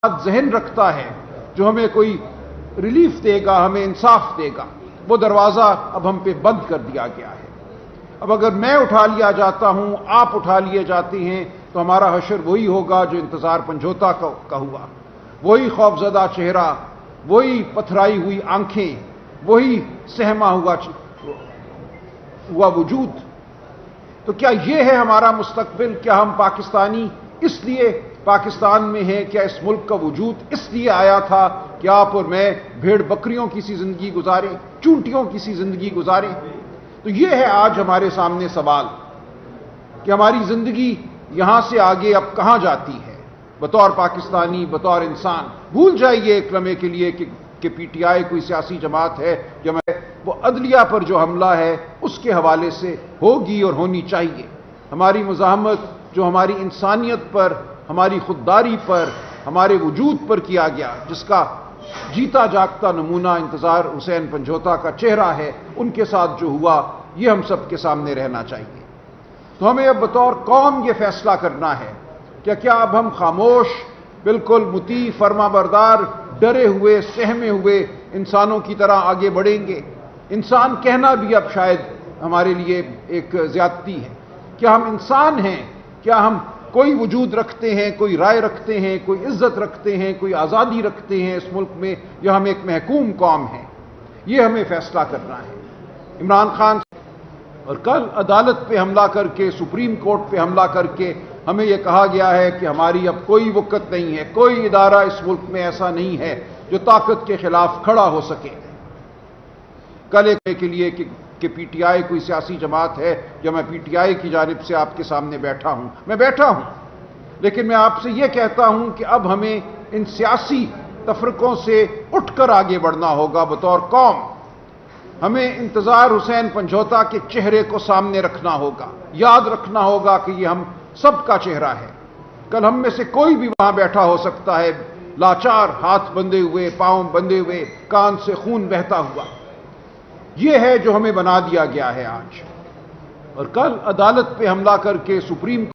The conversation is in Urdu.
ذہن رکھتا ہے جو ہمیں کوئی ریلیف دے گا، ہمیں انصاف دے گا، وہ دروازہ اب ہم پہ بند کر دیا گیا ہے۔ اب اگر میں اٹھا لیا جاتا ہوں، آپ اٹھا لیے جاتے ہیں، تو ہمارا حشر وہی ہوگا جو انتظار پنجھوتا کا ہوا، وہی خوفزدہ چہرہ، وہی پتھرائی ہوئی آنکھیں، وہی سہما ہوا وجود۔ تو کیا یہ ہے ہمارا مستقبل؟ کیا ہم پاکستانی اس لیے پاکستان میں ہیں؟ کیا اس ملک کا وجود اس لیے آیا تھا کہ آپ اور میں بھیڑ بکریوں کی سی زندگی گزاریں، چونٹیوں کی سی زندگی گزاریں؟ تو یہ ہے آج ہمارے سامنے سوال کہ ہماری زندگی یہاں سے آگے اب کہاں جاتی ہے بطور پاکستانی، بطور انسان۔ بھول جائیے ایک لمحے کے لیے کہ پی ٹی آئی کوئی سیاسی جماعت ہے جو وہ عدلیہ پر جو حملہ ہے اس کے حوالے سے ہوگی اور ہونی چاہیے۔ ہماری مزاحمت جو ہماری انسانیت پر، ہماری خودداری پر، ہمارے وجود پر کیا گیا، جس کا جیتا جاگتا نمونہ انتظار حسین پنجھوتا کا چہرہ ہے، ان کے ساتھ جو ہوا، یہ ہم سب کے سامنے رہنا چاہیے۔ تو ہمیں اب بطور قوم یہ فیصلہ کرنا ہے کہ کیا اب ہم خاموش، بالکل مطیع، فرما بردار، ڈرے ہوئے، سہمے ہوئے انسانوں کی طرح آگے بڑھیں گے؟ انسان کہنا بھی اب شاید ہمارے لیے ایک زیادتی ہے۔ کیا ہم انسان ہیں؟ کیا ہم کوئی وجود رکھتے ہیں، کوئی رائے رکھتے ہیں، کوئی عزت رکھتے ہیں، کوئی آزادی رکھتے ہیں اس ملک میں، یا ہم ایک محکوم قوم ہیں؟ یہ ہمیں فیصلہ کرنا ہے۔ عمران خان اور کل عدالت پہ حملہ کر کے، سپریم کورٹ پہ حملہ کر کے ہمیں یہ کہا گیا ہے کہ ہماری اب کوئی وقت نہیں ہے، کوئی ادارہ اس ملک میں ایسا نہیں ہے جو طاقت کے خلاف کھڑا ہو سکے۔ کل ایک کے لیے کہ پی ٹی آئی کوئی سیاسی جماعت ہے، جو میں پی ٹی آئی کی جانب سے آپ کے سامنے بیٹھا ہوں، میں بیٹھا ہوں، لیکن میں آپ سے یہ کہتا ہوں کہ اب ہمیں ان سیاسی تفرقوں سے اٹھ کر آگے بڑھنا ہوگا بطور قوم۔ ہمیں انتظار حسین پنجھوتا کے چہرے کو سامنے رکھنا ہوگا، یاد رکھنا ہوگا کہ یہ ہم سب کا چہرہ ہے۔ کل ہم میں سے کوئی بھی وہاں بیٹھا ہو سکتا ہے، لاچار، ہاتھ بندھے ہوئے، پاؤں بندھے ہوئے، کان سے خون بہتا ہوا۔ یہ ہے جو ہمیں بنا دیا گیا ہے آج۔ اور کل عدالت پہ حملہ کر کے، سپریم